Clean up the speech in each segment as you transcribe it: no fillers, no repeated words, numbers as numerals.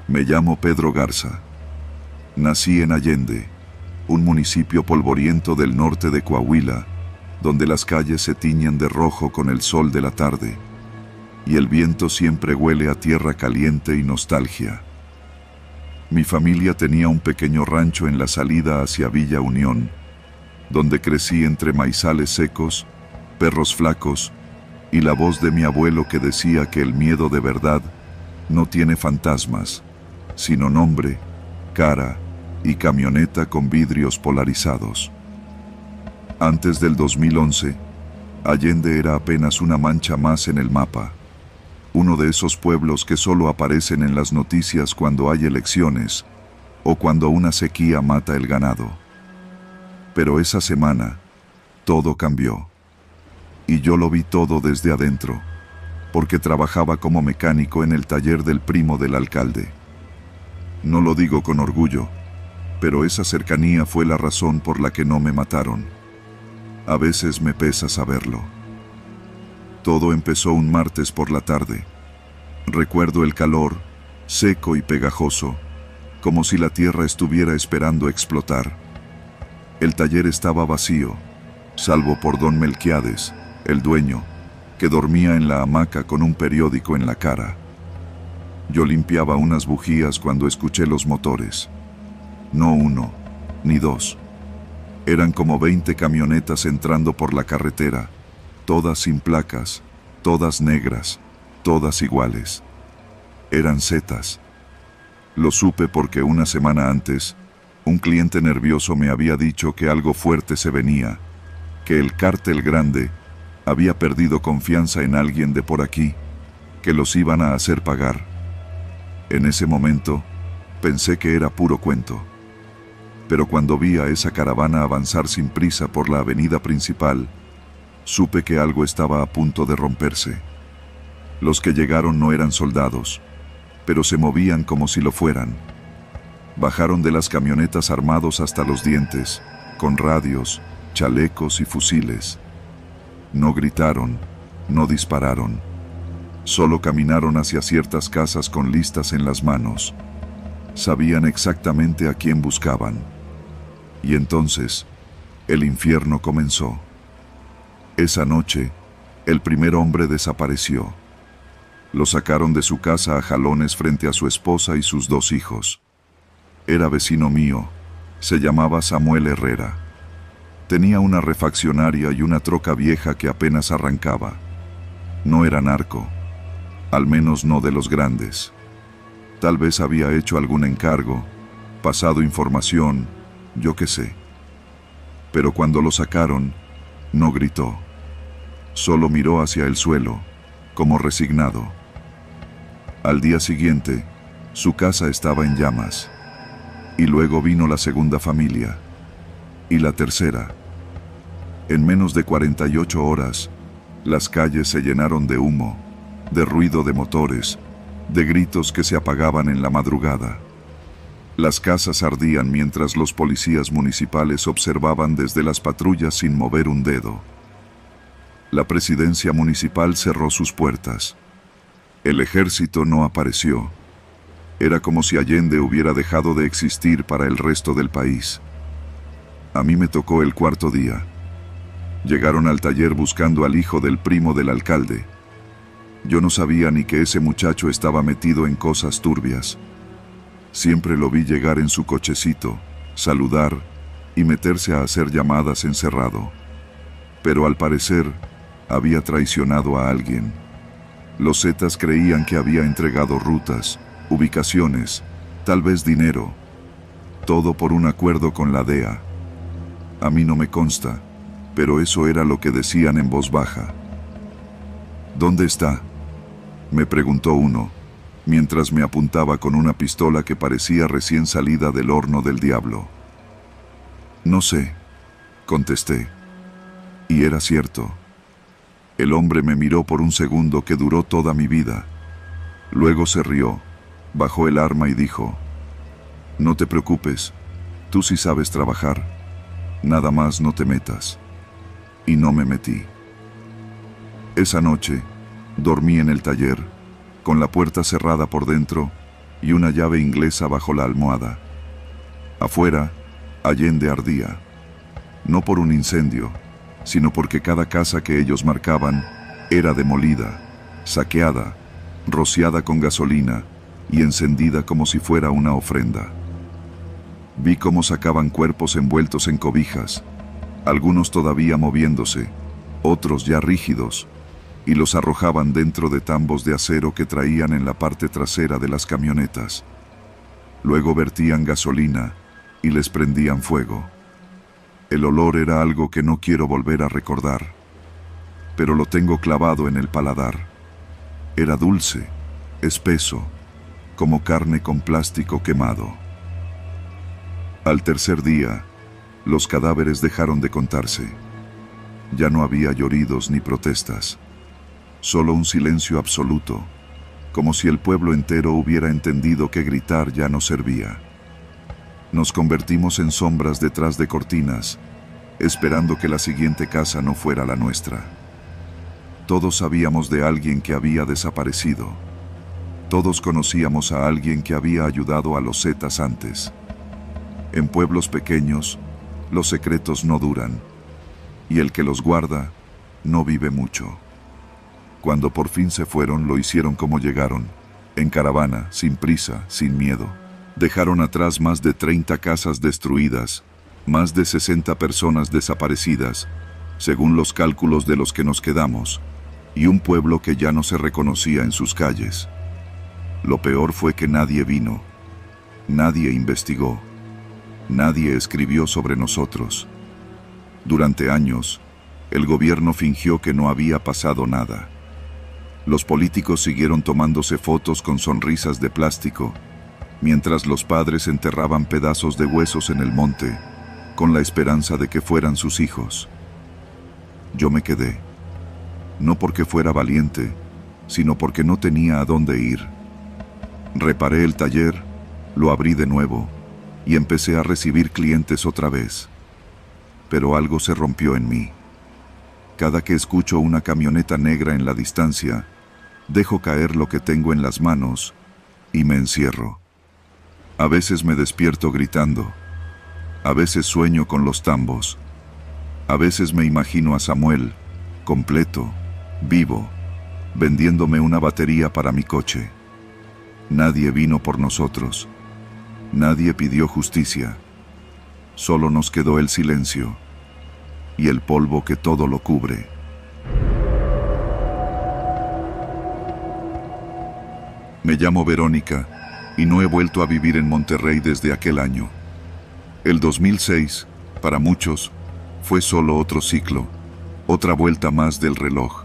Me llamo Pedro Garza. Nací en Allende, un municipio polvoriento del norte de Coahuila, donde las calles se tiñen de rojo con el sol de la tarde, y el viento siempre huele a tierra caliente y nostalgia. Mi familia tenía un pequeño rancho en la salida hacia Villa Unión, donde crecí entre maizales secos, perros flacos y la voz de mi abuelo que decía que el miedo de verdad no tiene fantasmas, sino nombre, cara y camioneta con vidrios polarizados. Antes del 2011, Allende era apenas una mancha más en el mapa, uno de esos pueblos que solo aparecen en las noticias cuando hay elecciones o cuando una sequía mata el ganado. Pero esa semana, todo cambió. Y yo lo vi todo desde adentro, porque trabajaba como mecánico en el taller del primo del alcalde. No lo digo con orgullo, pero esa cercanía fue la razón por la que no me mataron. A veces me pesa saberlo. Todo empezó un martes por la tarde. Recuerdo el calor, seco y pegajoso, como si la tierra estuviera esperando explotar. El taller estaba vacío, salvo por don Melquiades, el dueño, que dormía en la hamaca con un periódico en la cara. Yo limpiaba unas bujías cuando escuché los motores. No uno, ni dos. Eran como 20 camionetas entrando por la carretera, todas sin placas, todas negras, todas iguales. Eran Zetas. Lo supe porque una semana antes, un cliente nervioso me había dicho que algo fuerte se venía, que el cártel grande había perdido confianza en alguien de por aquí, que los iban a hacer pagar. En ese momento, pensé que era puro cuento. Pero cuando vi a esa caravana avanzar sin prisa por la avenida principal, supe que algo estaba a punto de romperse. Los que llegaron no eran soldados, pero se movían como si lo fueran. Bajaron de las camionetas armados hasta los dientes, con radios, chalecos y fusiles. No gritaron, no dispararon. Solo caminaron hacia ciertas casas con listas en las manos. Sabían exactamente a quién buscaban. Y entonces, el infierno comenzó. Esa noche, el primer hombre desapareció. Lo sacaron de su casa a jalones frente a su esposa y sus 2 hijos. Era vecino mío, se llamaba Samuel Herrera. Tenía una refaccionaria y una troca vieja que apenas arrancaba. No era narco, al menos no de los grandes. Tal vez había hecho algún encargo, pasado información, yo qué sé. Pero cuando lo sacaron, no gritó. Solo miró hacia el suelo, como resignado. Al día siguiente, su casa estaba en llamas. Y luego vino la segunda familia. Y la tercera. En menos de 48 horas, las calles se llenaron de humo, de ruido de motores, de gritos que se apagaban en la madrugada. Las casas ardían mientras los policías municipales observaban desde las patrullas sin mover un dedo. La presidencia municipal cerró sus puertas. El ejército no apareció. Era como si Allende hubiera dejado de existir para el resto del país. A mí me tocó el 4.º día. Llegaron al taller buscando al hijo del primo del alcalde. Yo no sabía ni que ese muchacho estaba metido en cosas turbias. Siempre lo vi llegar en su cochecito, saludar y meterse a hacer llamadas encerrado. Pero al parecer, había traicionado a alguien. Los Zetas creían que había entregado rutas, ubicaciones, tal vez dinero. Todo por un acuerdo con la DEA. A mí no me consta, pero eso era lo que decían en voz baja. ¿Dónde está?, me preguntó uno, mientras me apuntaba con una pistola que parecía recién salida del horno del diablo. No sé, contesté. Y era cierto. El hombre me miró por un segundo que duró toda mi vida. Luego se rió, bajó el arma y dijo: «No te preocupes, tú sí sabes trabajar. Nada más no te metas». Y no me metí. Esa noche, dormí en el taller, con la puerta cerrada por dentro, y una llave inglesa bajo la almohada. Afuera, Allende ardía, no por un incendio, sino porque cada casa que ellos marcaban era demolida, saqueada, rociada con gasolina y encendida como si fuera una ofrenda. Vi cómo sacaban cuerpos envueltos en cobijas, algunos todavía moviéndose, otros ya rígidos, y los arrojaban dentro de tambos de acero que traían en la parte trasera de las camionetas. Luego vertían gasolina y les prendían fuego. El olor era algo que no quiero volver a recordar, pero lo tengo clavado en el paladar. Era dulce, espeso, como carne con plástico quemado. Al tercer día, los cadáveres dejaron de contarse. Ya no había lloridos ni protestas, solo un silencio absoluto, como si el pueblo entero hubiera entendido que gritar ya no servía. Nos convertimos en sombras detrás de cortinas, esperando que la siguiente casa no fuera la nuestra. Todos sabíamos de alguien que había desaparecido. Todos conocíamos a alguien que había ayudado a los Zetas antes. En pueblos pequeños, los secretos no duran, y el que los guarda no vive mucho. Cuando por fin se fueron, lo hicieron como llegaron, en caravana, sin prisa, sin miedo. Dejaron atrás más de 30 casas destruidas, más de 60 personas desaparecidas, según los cálculos de los que nos quedamos, y un pueblo que ya no se reconocía en sus calles. Lo peor fue que nadie vino, nadie investigó, nadie escribió sobre nosotros. Durante años, el gobierno fingió que no había pasado nada. Los políticos siguieron tomándose fotos con sonrisas de plástico, mientras los padres enterraban pedazos de huesos en el monte, con la esperanza de que fueran sus hijos. Yo me quedé, no porque fuera valiente, sino porque no tenía a dónde ir. Reparé el taller, lo abrí de nuevo, y empecé a recibir clientes otra vez. Pero algo se rompió en mí. Cada que escucho una camioneta negra en la distancia, dejo caer lo que tengo en las manos y me encierro. A veces me despierto gritando, a veces sueño con los tambos, a veces me imagino a Samuel, completo, vivo, vendiéndome una batería para mi coche. Nadie vino por nosotros, nadie pidió justicia, solo nos quedó el silencio y el polvo que todo lo cubre. Me llamo Verónica y no he vuelto a vivir en Monterrey desde aquel año. El 2006, para muchos, fue solo otro ciclo, otra vuelta más del reloj.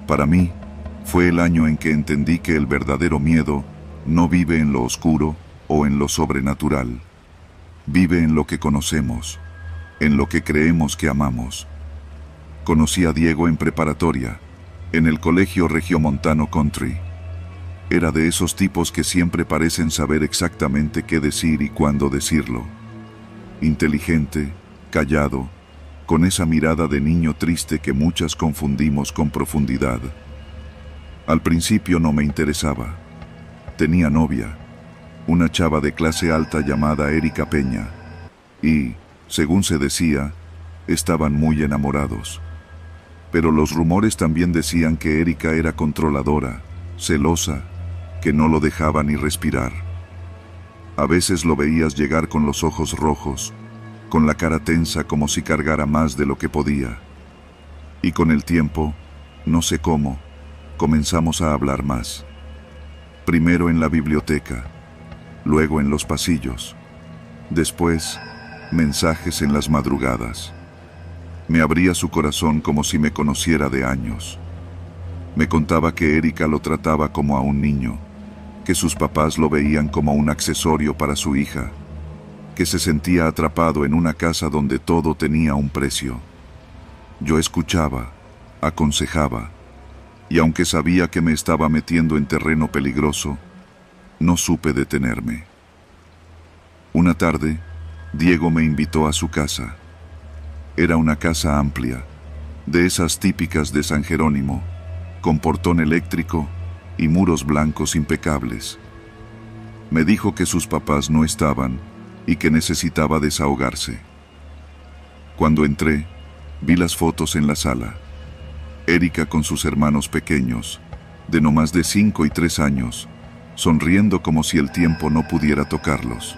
Para mí, fue el año en que entendí que el verdadero miedo no vive en lo oscuro o en lo sobrenatural. Vive en lo que conocemos, en lo que creemos que amamos. Conocí a Diego en preparatoria, en el colegio Regiomontano Country. Era de esos tipos que siempre parecen saber exactamente qué decir y cuándo decirlo. Inteligente, callado, con esa mirada de niño triste que muchas confundimos con profundidad. Al principio no me interesaba. Tenía novia, una chava de clase alta llamada Erika Peña, y, según se decía, estaban muy enamorados. Pero los rumores también decían que Erika era controladora, celosa, que no lo dejaba ni respirar. A veces lo veías llegar con los ojos rojos, con la cara tensa como si cargara más de lo que podía. Y con el tiempo, no sé cómo, comenzamos a hablar más. Primero en la biblioteca, luego en los pasillos, después mensajes en las madrugadas. Me abría su corazón como si me conociera de años. Me contaba que Erika lo trataba como a un niño, que sus papás lo veían como un accesorio para su hija, que se sentía atrapado en una casa donde todo tenía un precio. Yo escuchaba, aconsejaba, y aunque sabía que me estaba metiendo en terreno peligroso, no supe detenerme. Una tarde, Diego me invitó a su casa. Era una casa amplia, de esas típicas de San Jerónimo, con portón eléctrico y muros blancos impecables. Me dijo que sus papás no estaban y que necesitaba desahogarse. Cuando entré, vi las fotos en la sala. Erika con sus hermanos pequeños, de no más de 5 y 3 años, sonriendo como si el tiempo no pudiera tocarlos.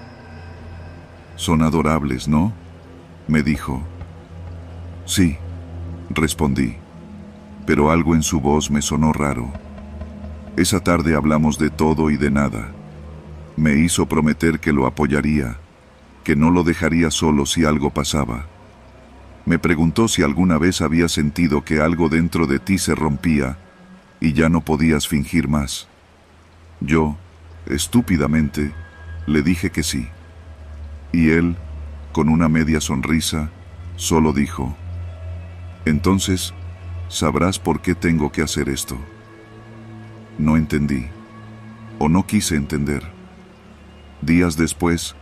«Son adorables, ¿no?», me dijo. «Sí», respondí, pero algo en su voz me sonó raro. Esa tarde hablamos de todo y de nada. Me hizo prometer que lo apoyaría, que no lo dejaría solo si algo pasaba. Me preguntó si alguna vez había sentido que algo dentro de ti se rompía y ya no podías fingir más. Yo, estúpidamente, le dije que sí. Y él, con una media sonrisa, solo dijo: «Entonces, sabrás por qué tengo que hacer esto». No entendí, o no quise entender. Días después,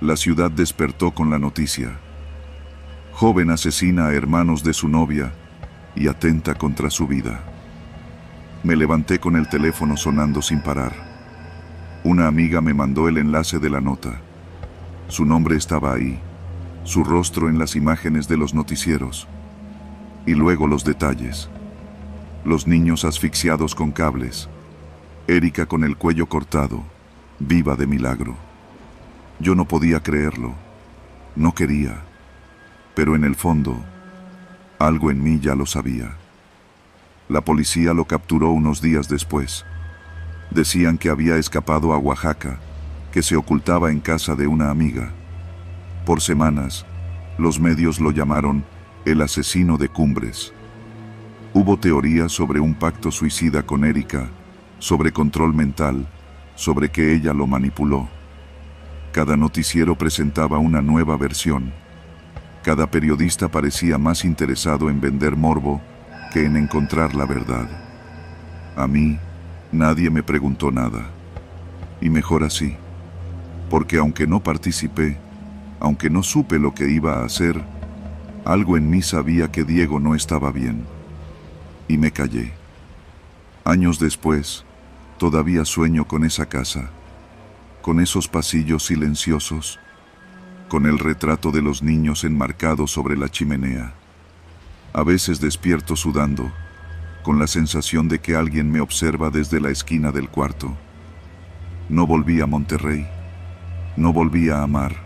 la ciudad despertó con la noticia: joven asesina a hermanos de su novia y atenta contra su vida. Me levanté con el teléfono sonando sin parar. Una amiga me mandó el enlace de la nota. Su nombre estaba ahí, su rostro en las imágenes de los noticieros. Y luego los detalles. Los niños asfixiados con cables. Erika con el cuello cortado, viva de milagro. Yo no podía creerlo. No quería. Pero en el fondo, algo en mí ya lo sabía. La policía lo capturó unos días después. Decían que había escapado a Oaxaca, que se ocultaba en casa de una amiga. Por semanas, los medios lo llamaron el asesino de Cumbres. Hubo teorías sobre un pacto suicida con Erika, sobre control mental, sobre que ella lo manipuló. Cada noticiero presentaba una nueva versión. Cada periodista parecía más interesado en vender morbo que en encontrar la verdad. A mí, nadie me preguntó nada. Y mejor así. Porque aunque no participé, aunque no supe lo que iba a hacer, algo en mí sabía que Diego no estaba bien. Y me callé. Años después, todavía sueño con esa casa, con esos pasillos silenciosos, con el retrato de los niños enmarcado sobre la chimenea. A veces despierto sudando, con la sensación de que alguien me observa desde la esquina del cuarto. No volví a Monterrey, no volví a amar.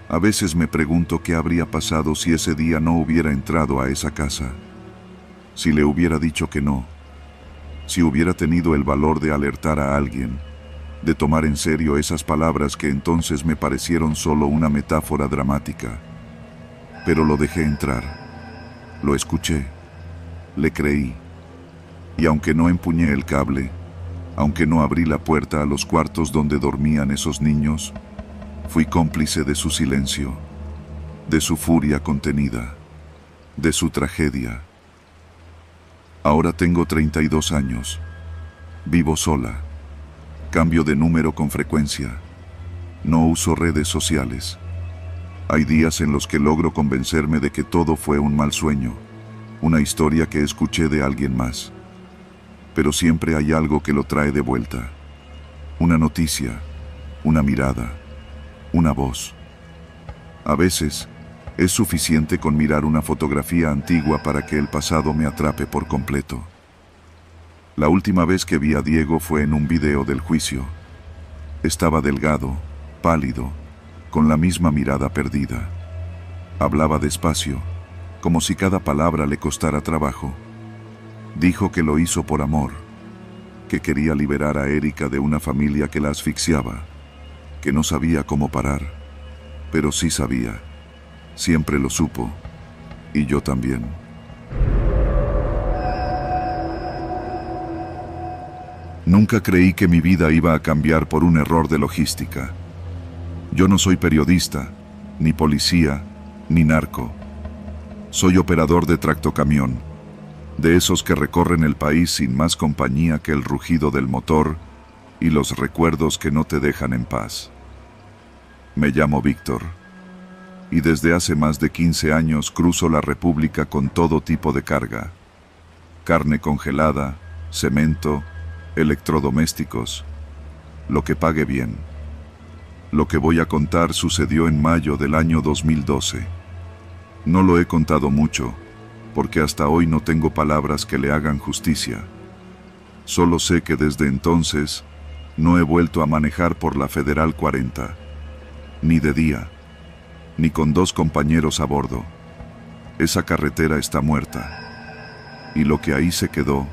A veces me pregunto qué habría pasado si ese día no hubiera entrado a esa casa. Si le hubiera dicho que no. Si hubiera tenido el valor de alertar a alguien, de tomar en serio esas palabras que entonces me parecieron solo una metáfora dramática. Pero lo dejé entrar. Lo escuché. Le creí. Y aunque no empuñé el cable, aunque no abrí la puerta a los cuartos donde dormían esos niños, fui cómplice de su silencio, de su furia contenida, de su tragedia. Ahora tengo 32 años. Vivo sola. Cambio de número con frecuencia. No uso redes sociales. Hay días en los que logro convencerme de que todo fue un mal sueño, una historia que escuché de alguien más. Pero siempre hay algo que lo trae de vuelta. Una noticia, una mirada, una voz. A veces, es suficiente con mirar una fotografía antigua para que el pasado me atrape por completo. La última vez que vi a Diego fue en un video del juicio. Estaba delgado, pálido, con la misma mirada perdida. Hablaba despacio, como si cada palabra le costara trabajo. Dijo que lo hizo por amor, que quería liberar a Erika de una familia que la asfixiaba, que no sabía cómo parar, pero sí sabía. Siempre lo supo, y yo también. Nunca creí que mi vida iba a cambiar por un error de logística. Yo no soy periodista, ni policía, ni narco. Soy operador de tractocamión, de esos que recorren el país sin más compañía que el rugido del motor y los recuerdos que no te dejan en paz. Me llamo Víctor, y desde hace más de 15 años cruzo la República con todo tipo de carga: carne congelada, cemento, electrodomésticos. lo que pague bien. Lo que voy a contar sucedió en mayo del año 2012. No lo he contado mucho, porque hasta hoy no tengo palabras que le hagan justicia. Solo sé que desde entonces no he vuelto a manejar por la Federal 40, ni de día, ni con 2 compañeros a bordo. Esa carretera está muerta, y lo que ahí se quedó,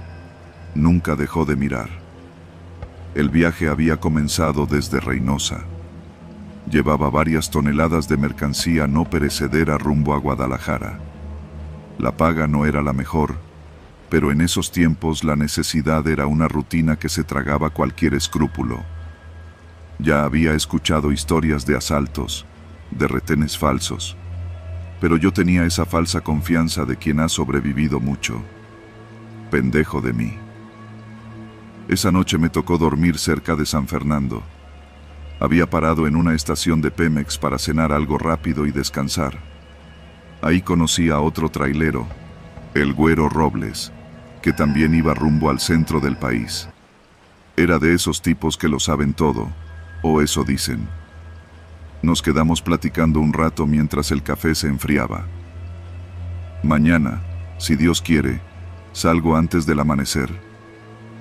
nunca dejó de mirar. El viaje había comenzado desde Reynosa. Llevaba varias toneladas de mercancía no perecedera rumbo a Guadalajara. La paga no era la mejor, pero en esos tiempos la necesidad era una rutina que se tragaba cualquier escrúpulo. Ya había escuchado historias de asaltos, de retenes falsos, pero yo tenía esa falsa confianza de quien ha sobrevivido mucho. Pendejo de mí. Esa noche me tocó dormir cerca de San Fernando. Había parado en una estación de Pemex para cenar algo rápido y descansar. Ahí conocí a otro trailero, el Güero Robles, que también iba rumbo al centro del país. Era de esos tipos que lo saben todo, o eso dicen. Nos quedamos platicando un rato mientras el café se enfriaba. Mañana, si Dios quiere, salgo antes del amanecer.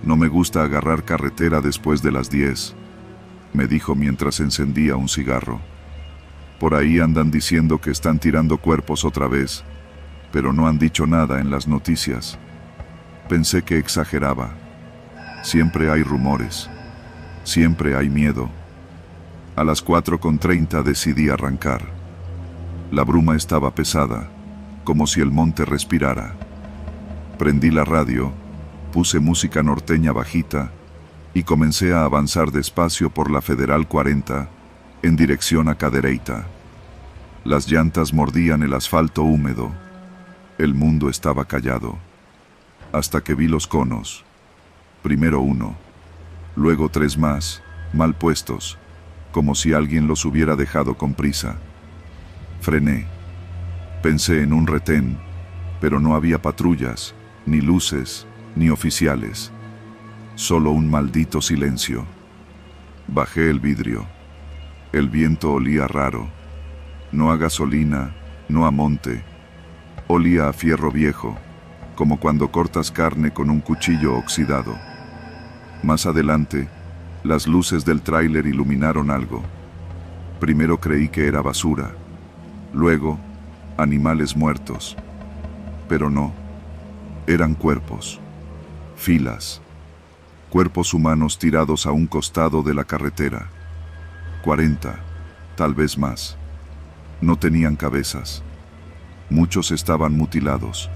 No me gusta agarrar carretera después de las 10, me dijo mientras encendía un cigarro. Por ahí andan diciendo que están tirando cuerpos otra vez, pero no han dicho nada en las noticias. Pensé que exageraba. Siempre hay rumores. Siempre hay miedo. A las 4:30 decidí arrancar. La bruma estaba pesada, como si el monte respirara. Prendí la radio, puse música norteña bajita y comencé a avanzar despacio por la Federal 40 en dirección a Cadereyta. Las llantas mordían el asfalto húmedo. El mundo estaba callado. Hasta que vi los conos. Primero 1, luego 3 más, mal puestos, como si alguien los hubiera dejado con prisa. Frené. Pensé en un retén, pero no había patrullas, ni luces, ni oficiales. Solo un maldito silencio. Bajé el vidrio. El viento olía raro. No a gasolina, no a monte. Olía a fierro viejo, como cuando cortas carne con un cuchillo oxidado. Más adelante, las luces del tráiler iluminaron algo. Primero creí que era basura. Luego, animales muertos. Pero no. Eran cuerpos. Filas. Cuerpos humanos tirados a un costado de la carretera. 40, tal vez más. No tenían cabezas. Muchos estaban mutilados,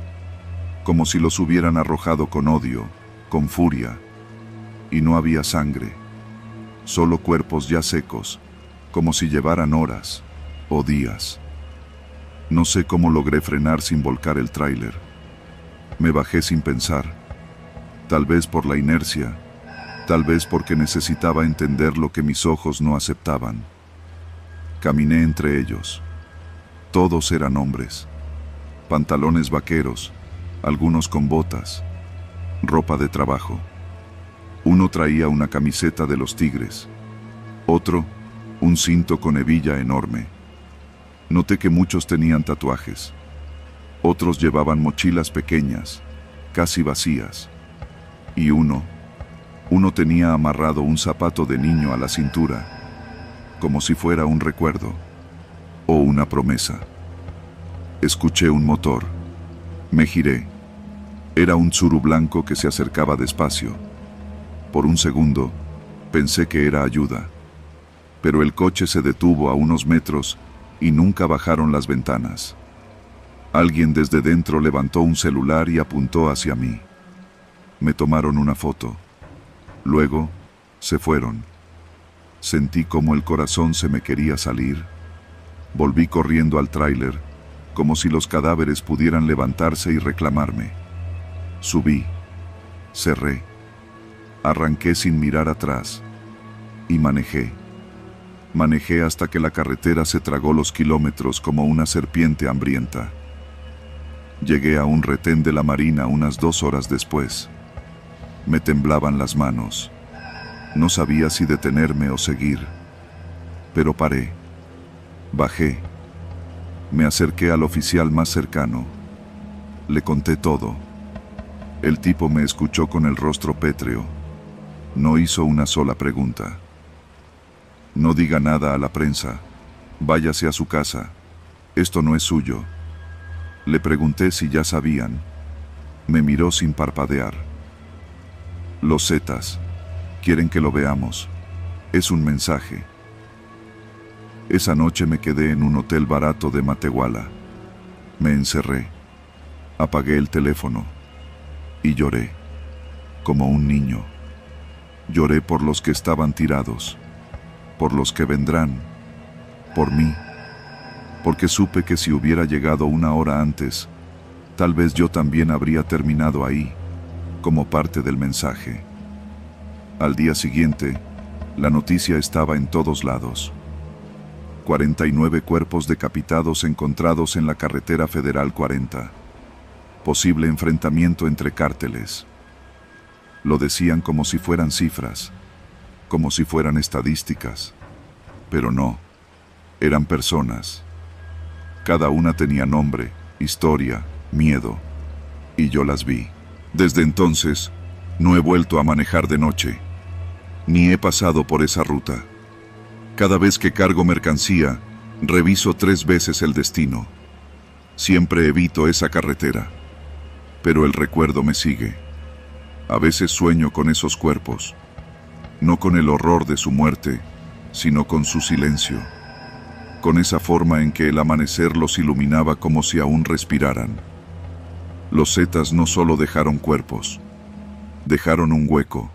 como si los hubieran arrojado con odio, con furia. Y no había sangre. Solo cuerpos ya secos, como si llevaran horas o días. No sé cómo logré frenar sin volcar el tráiler. Me bajé sin pensar. Tal vez por la inercia. Tal vez porque necesitaba entender lo que mis ojos no aceptaban. Caminé entre ellos. Todos eran hombres. Pantalones vaqueros, algunos con botas, ropa de trabajo. Uno traía una camiseta de los Tigres. Otro, un cinto con hebilla enorme. Noté que muchos tenían tatuajes. Otros llevaban mochilas pequeñas, casi vacías. Y uno tenía amarrado un zapato de niño a la cintura, como si fuera un recuerdo o una promesa. Escuché un motor. Me giré. Era un Tsuru blanco que se acercaba despacio. Por un segundo, pensé que era ayuda. Pero el coche se detuvo a unos metros y nunca bajaron las ventanas. Alguien desde dentro levantó un celular y apuntó hacia mí. Me tomaron una foto. Luego, se fueron. Sentí como el corazón se me quería salir. Volví corriendo al tráiler, como si los cadáveres pudieran levantarse y reclamarme. Subí. Cerré. Arranqué sin mirar atrás. Y manejé. Manejé hasta que la carretera se tragó los kilómetros como una serpiente hambrienta. Llegué a un retén de la Marina unas 2 horas después. Me temblaban las manos. No sabía si detenerme o seguir, pero paré. Bajé. Me acerqué al oficial más cercano. Le conté todo. El tipo me escuchó con el rostro pétreo. No hizo una sola pregunta. No diga nada a la prensa. Váyase a su casa. Esto no es suyo. Le pregunté si ya sabían. Me miró sin parpadear. Los Zetas quieren que lo veamos. Es un mensaje. Esa noche me quedé en un hotel barato de Matehuala. Me encerré. Apagué el teléfono. Y lloré. Como un niño. Lloré por los que estaban tirados. Por los que vendrán. Por mí. Porque supe que si hubiera llegado una hora antes, tal vez yo también habría terminado ahí, como parte del mensaje. Al día siguiente, la noticia estaba en todos lados. 49 cuerpos decapitados encontrados en la carretera Federal 40. Posible enfrentamiento entre cárteles. Lo decían como si fueran cifras, como si fueran estadísticas. Pero no, eran personas. Cada una tenía nombre, historia, miedo, y yo las vi. Desde entonces, no he vuelto a manejar de noche, ni he pasado por esa ruta. Cada vez que cargo mercancía, reviso 3 veces el destino. Siempre evito esa carretera, pero el recuerdo me sigue. A veces sueño con esos cuerpos, no con el horror de su muerte, sino con su silencio, con esa forma en que el amanecer los iluminaba como si aún respiraran. Los Zetas no solo dejaron cuerpos, dejaron un hueco,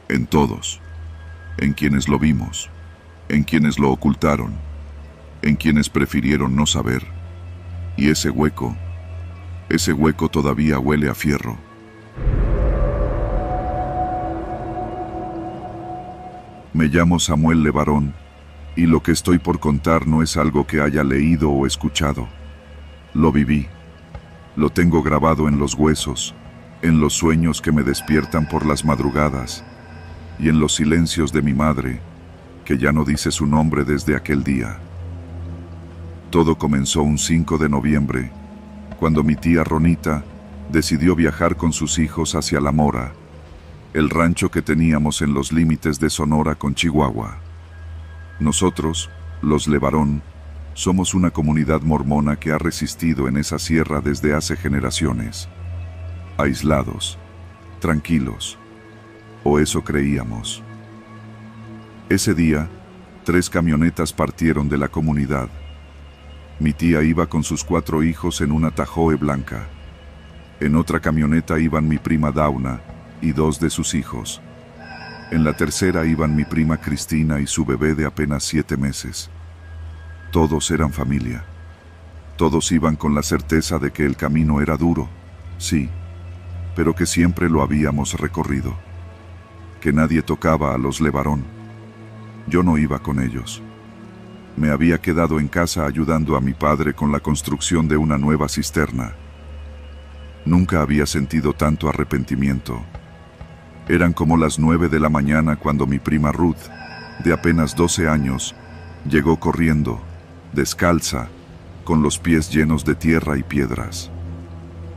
en todos, en quienes lo vimos, en quienes lo ocultaron, en quienes prefirieron no saber. Y ese hueco todavía huele a fierro. Me llamo Samuel Levarón, y lo que estoy por contar no es algo que haya leído o escuchado. Lo viví. Lo tengo grabado en los huesos, en los sueños que me despiertan por las madrugadas, y en los silencios de mi madre, que ya no dice su nombre desde aquel día. Todo comenzó un 5 de noviembre, cuando mi tía Ronita decidió viajar con sus hijos hacia La Mora, el rancho que teníamos en los límites de Sonora con Chihuahua. Nosotros, los Levarón, somos una comunidad mormona que ha resistido en esa sierra desde hace generaciones. Aislados, tranquilos, o eso creíamos. Ese día, 3 camionetas partieron de la comunidad. Mi tía iba con sus 4 hijos en una Tahoe blanca. En otra camioneta iban mi prima Dauna y 2 de sus hijos. En la tercera iban mi prima Cristina y su bebé de apenas 7 meses. Todos eran familia. Todos iban con la certeza de que el camino era duro, sí, pero que siempre lo habíamos recorrido. Que nadie tocaba a los Levarón. Yo no iba con ellos. Me había quedado en casa ayudando a mi padre con la construcción de una nueva cisterna. Nunca había sentido tanto arrepentimiento. Eran como las 9 de la mañana cuando mi prima Ruth, de apenas 12 años, llegó corriendo, descalza, con los pies llenos de tierra y piedras.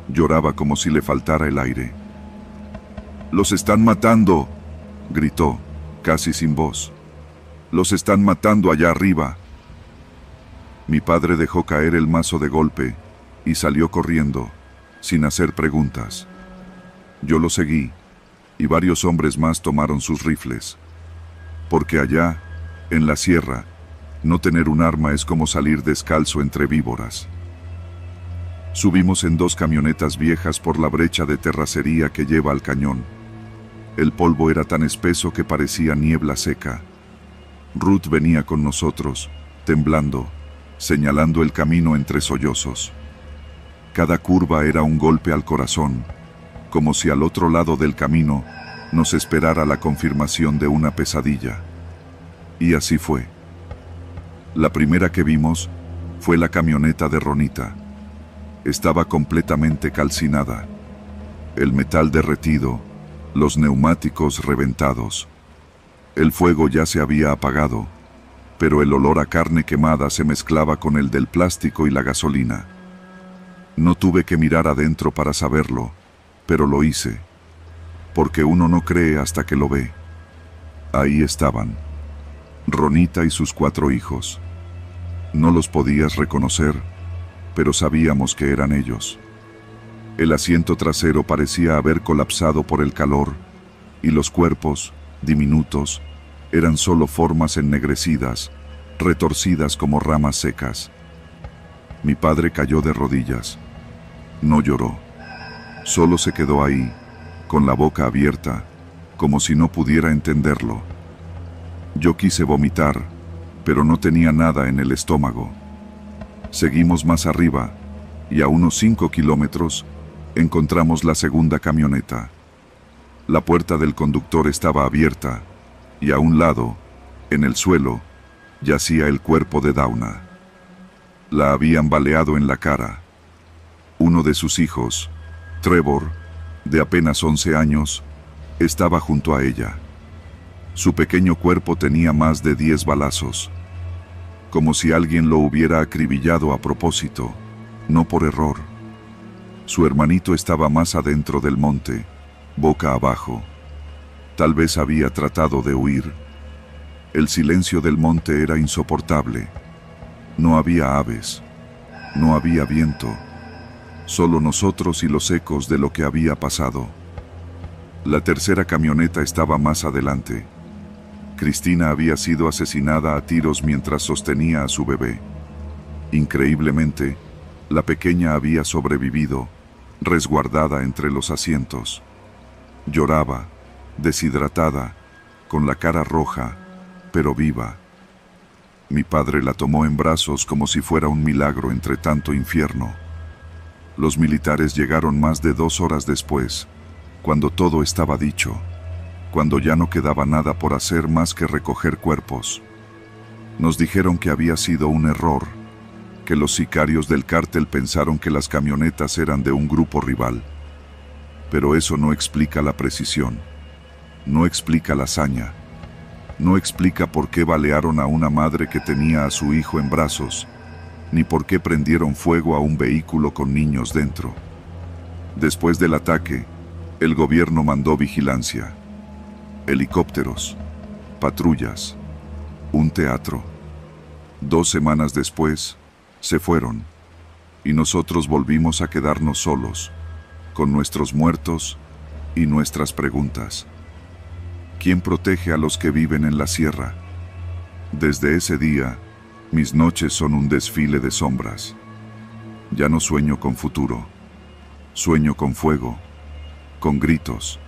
Lloraba como si le faltara el aire. «¡Los están matando!», gritó, casi sin voz. «¡Los están matando allá arriba!». Mi padre dejó caer el mazo de golpe y salió corriendo, sin hacer preguntas. Yo lo seguí, y varios hombres más tomaron sus rifles. Porque allá, en la sierra, no tener un arma es como salir descalzo entre víboras. Subimos en 2 camionetas viejas por la brecha de terracería que lleva al cañón. El polvo era tan espeso que parecía niebla seca. Ruth venía con nosotros, temblando, señalando el camino entre sollozos. Cada curva era un golpe al corazón, como si al otro lado del camino nos esperara la confirmación de una pesadilla. Y así fue. La primera que vimos fue la camioneta de Ronita. Estaba completamente calcinada. El metal derretido, los neumáticos reventados. El fuego ya se había apagado, pero el olor a carne quemada se mezclaba con el del plástico y la gasolina. No tuve que mirar adentro para saberlo, pero lo hice, porque uno no cree hasta que lo ve. Ahí estaban, Ronita y sus 4 hijos. No los podías reconocer, pero sabíamos que eran ellos. El asiento trasero parecía haber colapsado por el calor, y los cuerpos, diminutos, eran solo formas ennegrecidas, retorcidas como ramas secas. Mi padre cayó de rodillas. No lloró. Solo se quedó ahí, con la boca abierta, como si no pudiera entenderlo. Yo quise vomitar, pero no tenía nada en el estómago. Seguimos más arriba, y a unos 5 kilómetros, encontramos la segunda camioneta. La puerta del conductor estaba abierta, y a un lado, en el suelo, yacía el cuerpo de Dauna. La habían baleado en la cara. Uno de sus hijos, Trevor, de apenas 11 años, estaba junto a ella. Su pequeño cuerpo tenía más de 10 balazos, como si alguien lo hubiera acribillado a propósito, no por error. Su hermanito estaba más adentro del monte, boca abajo. Tal vez había tratado de huir. El silencio del monte era insoportable. No había aves, no había viento, solo nosotros y los ecos de lo que había pasado. La tercera camioneta estaba más adelante. Cristina había sido asesinada a tiros mientras sostenía a su bebé. Increíblemente, la pequeña había sobrevivido, resguardada entre los asientos. Lloraba, deshidratada, con la cara roja, pero viva. Mi padre la tomó en brazos como si fuera un milagro entre tanto infierno. Los militares llegaron más de 2 horas después, cuando todo estaba dicho, cuando ya no quedaba nada por hacer más que recoger cuerpos. Nos dijeron que había sido un error, que los sicarios del cártel pensaron que las camionetas eran de un grupo rival. Pero eso no explica la precisión, no explica la hazaña, no explica por qué balearon a una madre que tenía a su hijo en brazos, ni por qué prendieron fuego a un vehículo con niños dentro. Después del ataque, el gobierno mandó vigilancia, helicópteros, patrullas, un teatro. 2 semanas después, se fueron, y nosotros volvimos a quedarnos solos, con nuestros muertos y nuestras preguntas. ¿Quién protege a los que viven en la sierra? Desde ese día, mis noches son un desfile de sombras. Ya no sueño con futuro. Sueño con fuego, con gritos,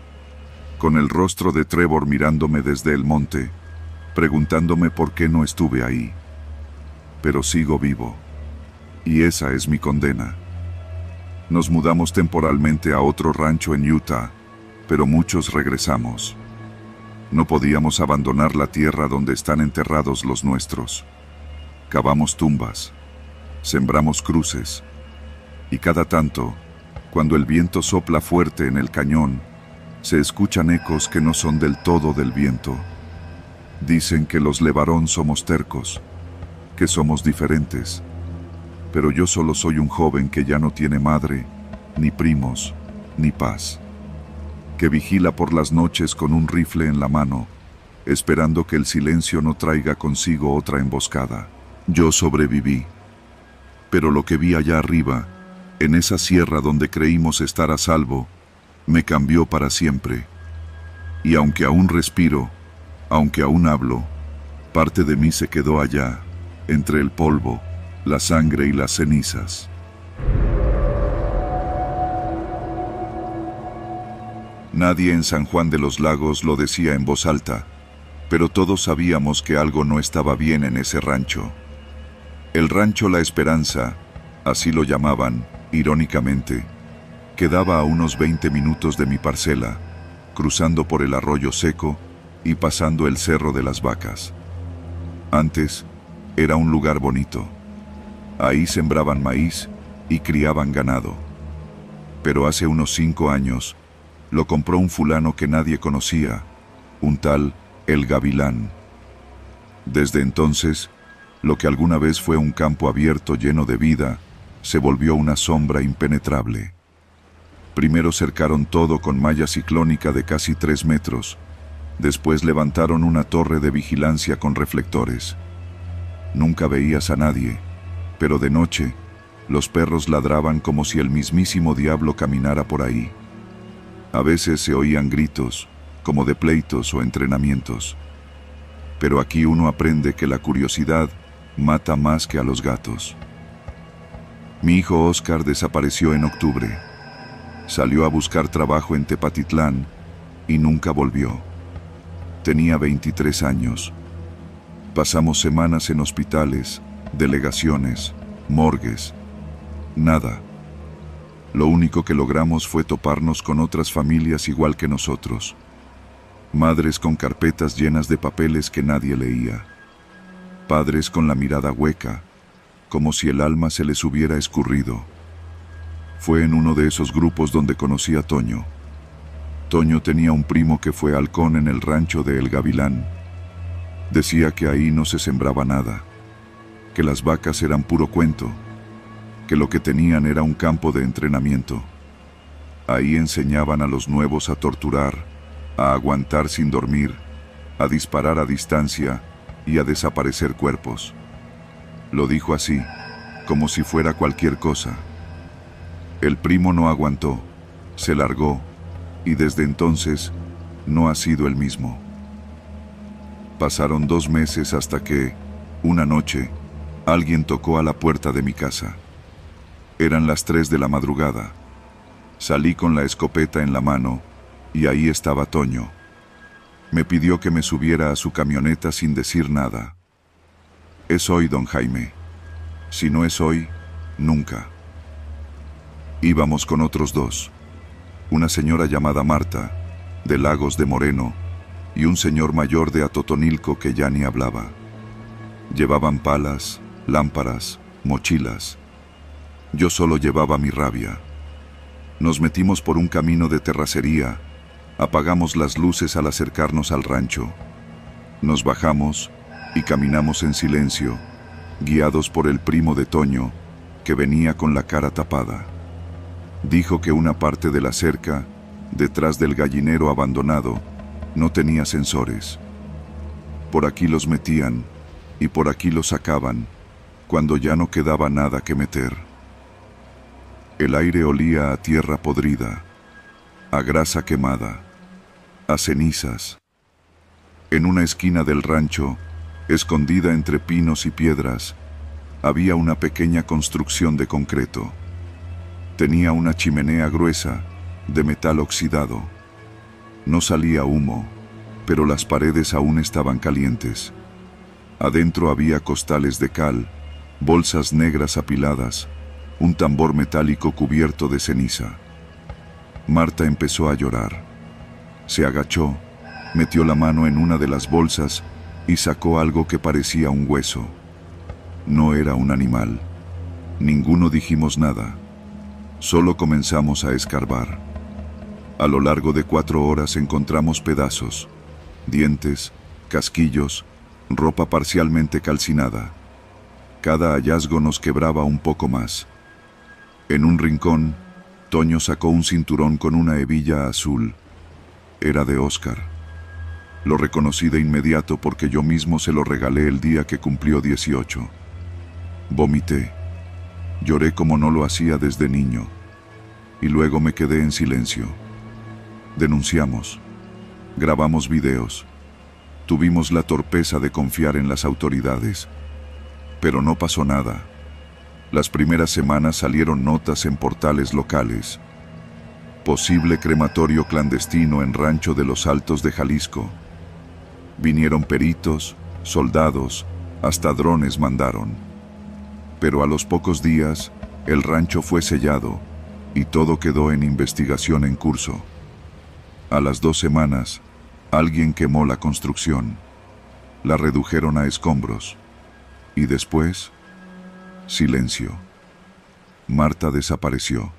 con el rostro de Trevor mirándome desde el monte, preguntándome por qué no estuve ahí. Pero sigo vivo, y esa es mi condena. Nos mudamos temporalmente a otro rancho en Utah, pero muchos regresamos. No podíamos abandonar la tierra donde están enterrados los nuestros. Cavamos tumbas, sembramos cruces, y cada tanto, cuando el viento sopla fuerte en el cañón, se escuchan ecos que no son del todo del viento. Dicen que los Levarón somos tercos, que somos diferentes, pero yo solo soy un joven que ya no tiene madre, ni primos, ni paz, que vigila por las noches con un rifle en la mano, esperando que el silencio no traiga consigo otra emboscada. Yo sobreviví, pero lo que vi allá arriba, en esa sierra donde creímos estar a salvo, me cambió para siempre. Y aunque aún respiro, aunque aún hablo, parte de mí se quedó allá, entre el polvo, la sangre y las cenizas. Nadie en San Juan de los Lagos lo decía en voz alta, pero todos sabíamos que algo no estaba bien en ese rancho. El rancho La Esperanza, así lo llamaban, irónicamente, quedaba a unos 20 minutos de mi parcela, cruzando por el arroyo seco y pasando el Cerro de las Vacas. Antes, era un lugar bonito. Ahí sembraban maíz y criaban ganado. Pero hace unos 5 años, lo compró un fulano que nadie conocía, un tal El Gavilán. Desde entonces, lo que alguna vez fue un campo abierto lleno de vida, se volvió una sombra impenetrable. Primero cercaron todo con malla ciclónica de casi 3 metros, después levantaron una torre de vigilancia con reflectores. Nunca veías a nadie, pero de noche, los perros ladraban como si el mismísimo diablo caminara por ahí. A veces se oían gritos, como de pleitos o entrenamientos. Pero aquí uno aprende que la curiosidad mata más que a los gatos. Mi hijo Oscar desapareció en octubre. Salió a buscar trabajo en Tepatitlán y nunca volvió. Tenía 23 años. Pasamos semanas en hospitales, delegaciones, morgues. Nada. Lo único que logramos fue toparnos con otras familias igual que nosotros. Madres con carpetas llenas de papeles que nadie leía. Padres con la mirada hueca, como si el alma se les hubiera escurrido. Fue en uno de esos grupos donde conocí a Toño. Toño tenía un primo que fue halcón en el rancho de El Gavilán. Decía que ahí no se sembraba nada, que las vacas eran puro cuento, que lo que tenían era un campo de entrenamiento. Ahí enseñaban a los nuevos a torturar, a aguantar sin dormir, a disparar a distancia y a desaparecer cuerpos. Lo dijo así, como si fuera cualquier cosa. El primo no aguantó, se largó, y desde entonces no ha sido el mismo. Pasaron 2 meses hasta que, una noche, alguien tocó a la puerta de mi casa. Eran las 3 de la madrugada. Salí con la escopeta en la mano, y ahí estaba Toño. Me pidió que me subiera a su camioneta sin decir nada. Es hoy, don Jaime. Si no es hoy, nunca. Íbamos con otros 2. Una señora llamada Marta, de Lagos de Moreno, y un señor mayor de Atotonilco que ya ni hablaba. Llevaban palas, lámparas, mochilas. Yo solo llevaba mi rabia. Nos metimos por un camino de terracería, apagamos las luces al acercarnos al rancho. Nos bajamos y caminamos en silencio, guiados por el primo de Toño, que venía con la cara tapada. Dijo que una parte de la cerca, detrás del gallinero abandonado, no tenía sensores. Por aquí los metían y por aquí los sacaban, cuando ya no quedaba nada que meter. El aire olía a tierra podrida, a grasa quemada, a cenizas. En una esquina del rancho, escondida entre pinos y piedras, había una pequeña construcción de concreto. Tenía una chimenea gruesa, de metal oxidado. No salía humo, pero las paredes aún estaban calientes. Adentro había costales de cal, bolsas negras apiladas, un tambor metálico cubierto de ceniza. Marta empezó a llorar. Se agachó, metió la mano en una de las bolsas y sacó algo que parecía un hueso. No era un animal. Ninguno dijimos nada. Solo comenzamos a escarbar. A lo largo de 4 horas encontramos pedazos, dientes, casquillos, ropa parcialmente calcinada. Cada hallazgo nos quebraba un poco más. En un rincón, Toño sacó un cinturón con una hebilla azul. Era de Oscar. Lo reconocí de inmediato porque yo mismo se lo regalé el día que cumplió 18. Vomité. Lloré como no lo hacía desde niño. Y luego me quedé en silencio. Denunciamos. Grabamos videos. Tuvimos la torpeza de confiar en las autoridades. Pero no pasó nada. Las primeras semanas salieron notas en portales locales. Posible crematorio clandestino en Rancho de los Altos de Jalisco. Vinieron peritos, soldados, hasta drones mandaron. Pero a los pocos días, el rancho fue sellado y todo quedó en investigación en curso. A las 2 semanas, alguien quemó la construcción. La redujeron a escombros. Y después, silencio. Marta desapareció.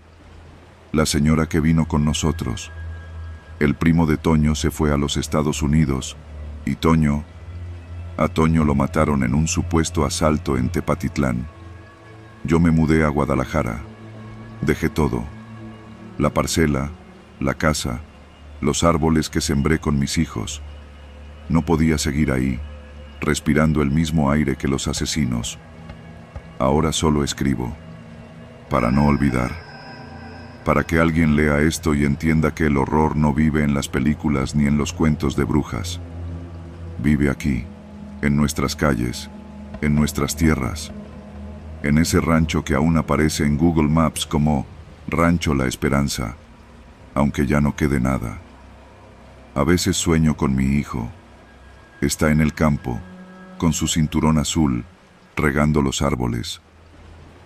La señora que vino con nosotros. El primo de Toño se fue a los Estados Unidos ¿Y Toño? A Toño lo mataron en un supuesto asalto en Tepatitlán. Yo me mudé a Guadalajara. Dejé todo. La parcela, la casa, los árboles que sembré con mis hijos. No podía seguir ahí, respirando el mismo aire que los asesinos. Ahora solo escribo, para no olvidar, para que alguien lea esto y entienda que el horror no vive en las películas ni en los cuentos de brujas. Vive aquí, en nuestras calles, en nuestras tierras, en ese rancho que aún aparece en Google Maps como Rancho La Esperanza, aunque ya no quede nada. A veces sueño con mi hijo. Está en el campo, con su cinturón azul, regando los árboles.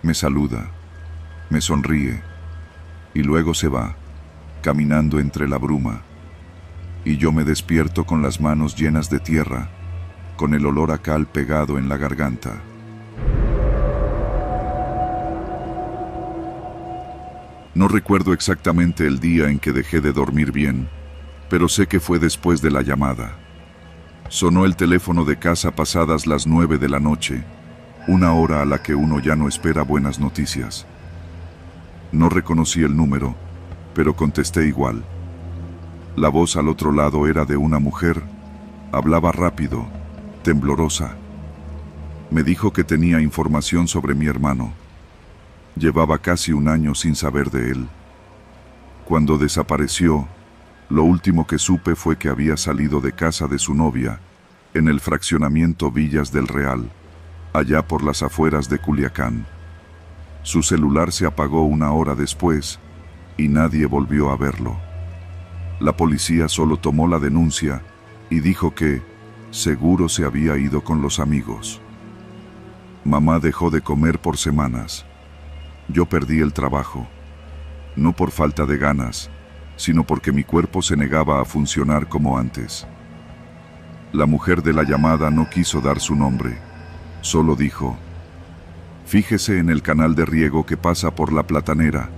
Me saluda, me sonríe, y luego se va, caminando entre la bruma. Y yo me despierto con las manos llenas de tierra, con el olor a cal pegado en la garganta. No recuerdo exactamente el día en que dejé de dormir bien, pero sé que fue después de la llamada. Sonó el teléfono de casa pasadas las 9 de la noche, una hora a la que uno ya no espera buenas noticias. No reconocí el número, pero contesté igual. La voz al otro lado era de una mujer, hablaba rápido, temblorosa. Me dijo que tenía información sobre mi hermano. Llevaba casi un año sin saber de él. Cuando desapareció, lo último que supe fue que había salido de casa de su novia, en el fraccionamiento Villas del Real, allá por las afueras de Culiacán. Su celular se apagó una hora después, y nadie volvió a verlo. La policía solo tomó la denuncia y dijo que seguro se había ido con los amigos. Mamá dejó de comer por semanas. Yo perdí el trabajo, no por falta de ganas, sino porque mi cuerpo se negaba a funcionar como antes. La mujer de la llamada no quiso dar su nombre, solo dijo: fíjese en el canal de riego que pasa por La Platanera,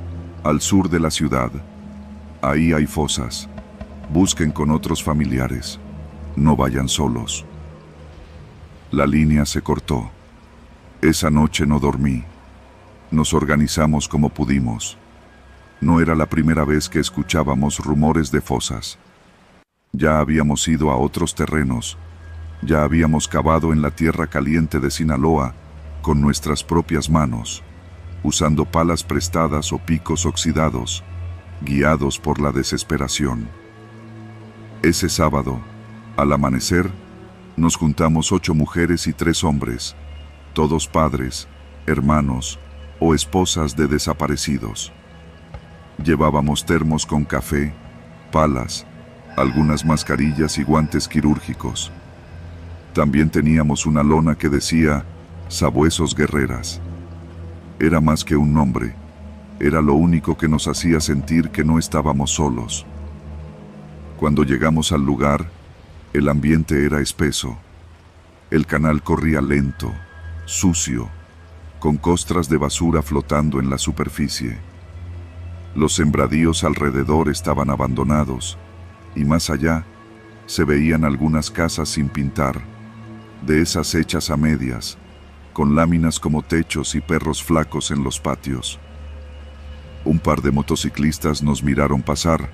al sur de la ciudad. Ahí hay fosas. Busquen con otros familiares. No vayan solos. La línea se cortó. Esa noche no dormí. Nos organizamos como pudimos. No era la primera vez que escuchábamos rumores de fosas. Ya habíamos ido a otros terrenos. Ya habíamos cavado en la tierra caliente de Sinaloa con nuestras propias manos, usando palas prestadas o picos oxidados, guiados por la desesperación. Ese sábado, al amanecer, nos juntamos 8 mujeres y 3 hombres, todos padres, hermanos o esposas de desaparecidos. Llevábamos termos con café, palas, algunas mascarillas y guantes quirúrgicos. También teníamos una lona que decía Sabuesos Guerreras. Era más que un nombre, era lo único que nos hacía sentir que no estábamos solos. Cuando llegamos al lugar, el ambiente era espeso. El canal corría lento, sucio, con costras de basura flotando en la superficie. Los sembradíos alrededor estaban abandonados, y más allá se veían algunas casas sin pintar, de esas hechas a medias, con láminas como techos y perros flacos en los patios. Un par de motociclistas nos miraron pasar,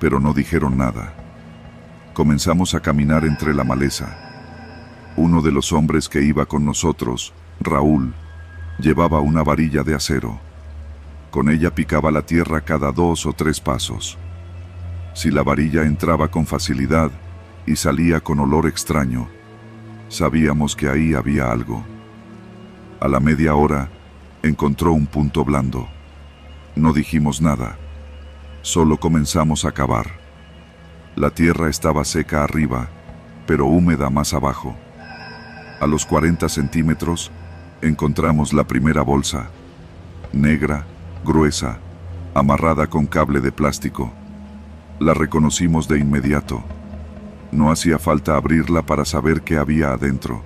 pero no dijeron nada. Comenzamos a caminar entre la maleza. Uno de los hombres que iba con nosotros, Raúl, llevaba una varilla de acero. Con ella picaba la tierra cada 2 o 3 pasos. Si la varilla entraba con facilidad y salía con olor extraño, sabíamos que ahí había algo. A la media hora, encontró un punto blando. No dijimos nada, solo comenzamos a cavar. La tierra estaba seca arriba, pero húmeda más abajo. A los 40 centímetros, encontramos la primera bolsa, negra, gruesa, amarrada con cable de plástico. La reconocimos de inmediato. No hacía falta abrirla para saber qué había adentro.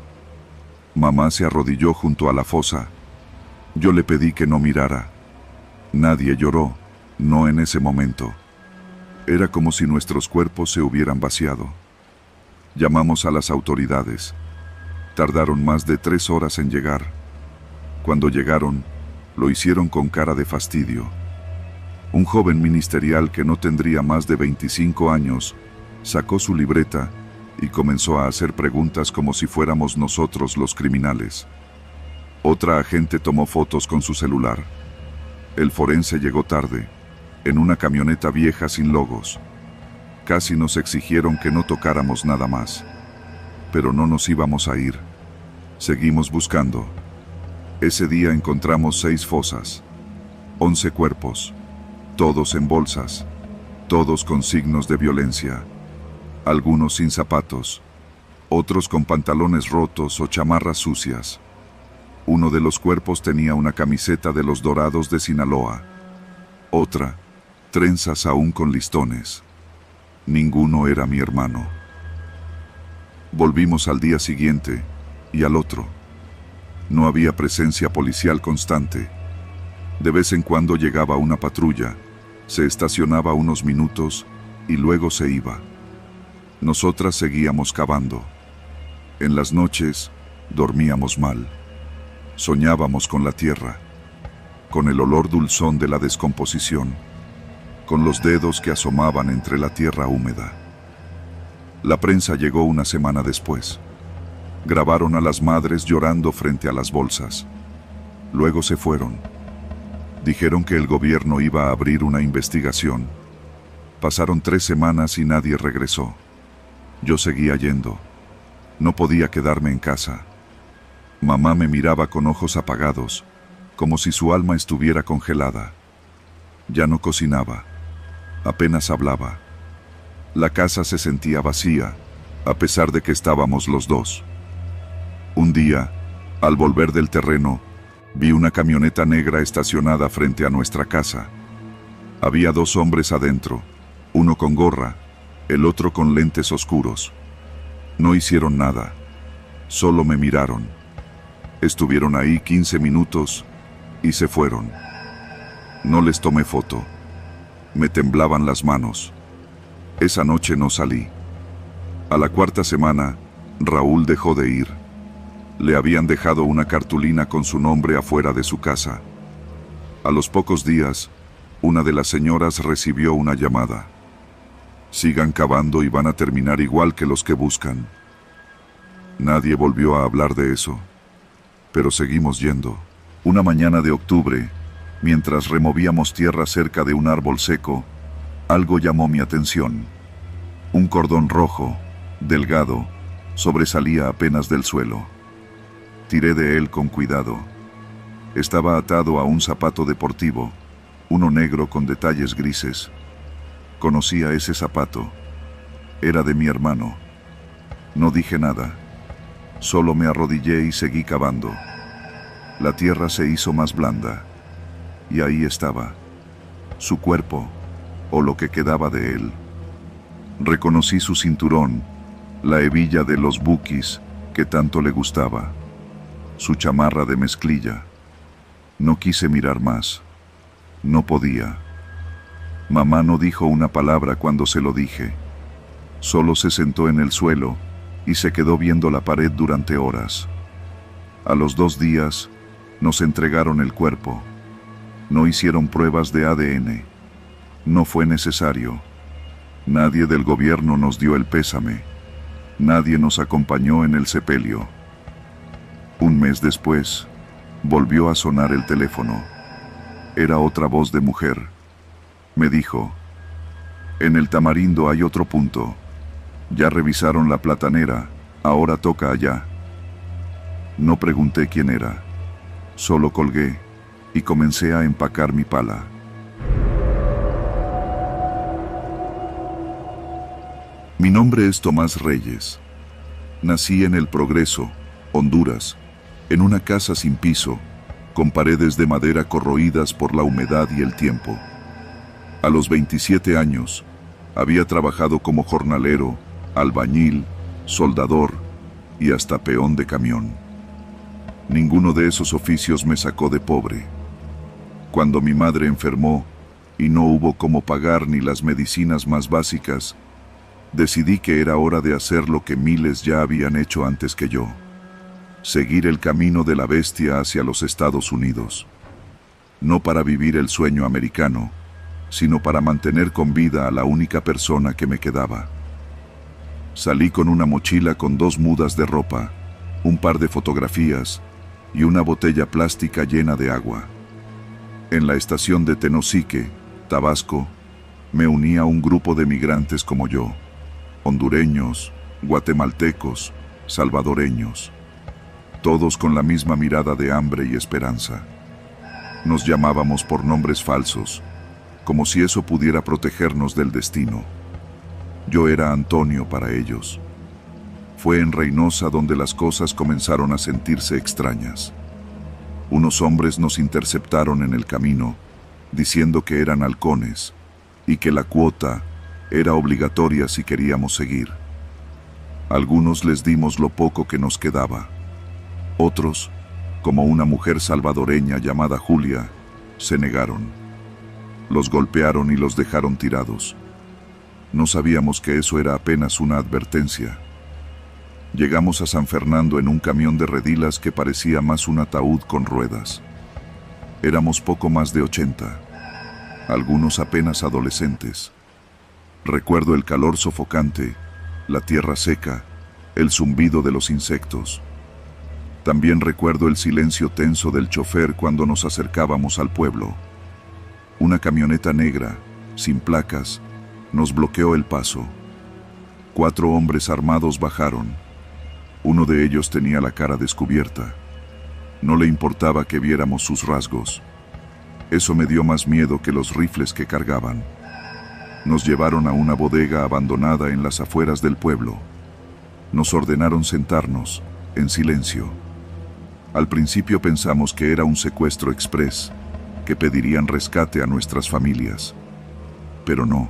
Mamá se arrodilló junto a la fosa. Yo le pedí que no mirara. Nadie lloró, no en ese momento. Era como si nuestros cuerpos se hubieran vaciado. Llamamos a las autoridades. Tardaron más de 3 horas en llegar. Cuando llegaron, lo hicieron con cara de fastidio. Un joven ministerial que no tendría más de 25 años sacó su libreta y comenzó a hacer preguntas como si fuéramos nosotros los criminales. Otra agente tomó fotos con su celular. El forense llegó tarde, en una camioneta vieja sin logos. Casi nos exigieron que no tocáramos nada más. Pero no nos íbamos a ir. Seguimos buscando. Ese día encontramos 6 fosas, 11 cuerpos, todos en bolsas, todos con signos de violencia. Algunos sin zapatos, otros con pantalones rotos o chamarras sucias. Uno de los cuerpos tenía una camiseta de los Dorados de Sinaloa. Otra, trenzas aún con listones. Ninguno era mi hermano. Volvimos al día siguiente y al otro. No había presencia policial constante. De vez en cuando llegaba una patrulla, se estacionaba unos minutos y luego se iba. Nosotras seguíamos cavando. En las noches dormíamos mal. Soñábamos con la tierra, con el olor dulzón de la descomposición, con los dedos que asomaban entre la tierra húmeda. La prensa llegó una semana después. Grabaron a las madres llorando frente a las bolsas. Luego se fueron. Dijeron que el gobierno iba a abrir una investigación. Pasaron 3 semanas y nadie regresó. Yo seguía yendo. No podía quedarme en casa. Mamá me miraba con ojos apagados, como si su alma estuviera congelada. Ya no cocinaba. Apenas hablaba. La casa se sentía vacía, a pesar de que estábamos los dos. Un día, al volver del terreno, vi una camioneta negra estacionada frente a nuestra casa. Había 2 hombres adentro, uno con gorra, el otro con lentes oscuros. No hicieron nada, solo me miraron. Estuvieron ahí 15 minutos y se fueron. No les tomé foto. Me temblaban las manos. Esa noche no salí. A la 4ª semana, Raúl dejó de ir. Le habían dejado una cartulina con su nombre afuera de su casa. A los pocos días, una de las señoras recibió una llamada. Sigan cavando y van a terminar igual que los que buscan. Nadie volvió a hablar de eso, pero seguimos yendo. Una mañana de octubre, mientras removíamos tierra cerca de un árbol seco, algo llamó mi atención. Un cordón rojo, delgado, sobresalía apenas del suelo. Tiré de él con cuidado. Estaba atado a un zapato deportivo, uno negro con detalles grises. Conocía ese zapato. Era de mi hermano. No dije nada. Solo me arrodillé y seguí cavando. La tierra se hizo más blanda. Y ahí estaba. Su cuerpo, o lo que quedaba de él. Reconocí su cinturón, la hebilla de los Bukis que tanto le gustaba. Su chamarra de mezclilla. No quise mirar más. No podía. Mamá no dijo una palabra cuando se lo dije. Solo se sentó en el suelo y se quedó viendo la pared durante horas. A los 2 días, nos entregaron el cuerpo. No hicieron pruebas de ADN. No fue necesario. Nadie del gobierno nos dio el pésame. Nadie nos acompañó en el sepelio. Un mes después, volvió a sonar el teléfono. Era otra voz de mujer. Me dijo, en el tamarindo hay otro punto. Ya revisaron la platanera, ahora toca allá. No pregunté quién era. Solo colgué y comencé a empacar mi pala. Mi nombre es Tomás Reyes. Nací en El Progreso, Honduras, en una casa sin piso, con paredes de madera corroídas por la humedad y el tiempo. A los 27 años, había trabajado como jornalero, albañil, soldador y hasta peón de camión. Ninguno de esos oficios me sacó de pobre. Cuando mi madre enfermó y no hubo cómo pagar ni las medicinas más básicas, Decidí que era hora de hacer lo que miles ya habían hecho antes que yo: seguir el camino de la bestia hacia los Estados Unidos. No para vivir el sueño americano, sino para mantener con vida a la única persona que me quedaba. Salí con una mochila con 2 mudas de ropa, un par de fotografías y una botella plástica llena de agua. En la estación de Tenosique, Tabasco, me uní a un grupo de migrantes como yo: hondureños, guatemaltecos, salvadoreños, todos con la misma mirada de hambre y esperanza. Nos llamábamos por nombres falsos, como si eso pudiera protegernos del destino. Yo era Antonio para ellos. Fue en Reynosa donde las cosas comenzaron a sentirse extrañas. Unos hombres nos interceptaron en el camino, diciendo que eran halcones y que la cuota era obligatoria si queríamos seguir. Algunos les dimos lo poco que nos quedaba. Otros, como una mujer salvadoreña llamada Julia, se negaron. Los golpearon y los dejaron tirados. No sabíamos que eso era apenas una advertencia. Llegamos a San Fernando en un camión de redilas que parecía más un ataúd con ruedas. Éramos poco más de 80, algunos apenas adolescentes. Recuerdo el calor sofocante, la tierra seca, el zumbido de los insectos. También recuerdo el silencio tenso del chofer cuando nos acercábamos al pueblo. Una camioneta negra, sin placas, nos bloqueó el paso. 4 hombres armados bajaron. Uno de ellos tenía la cara descubierta. No le importaba que viéramos sus rasgos. Eso me dio más miedo que los rifles que cargaban. Nos llevaron a una bodega abandonada en las afueras del pueblo. Nos ordenaron sentarnos, en silencio. Al principio pensamos que era un secuestro express, que pedirían rescate a nuestras familias. Pero no,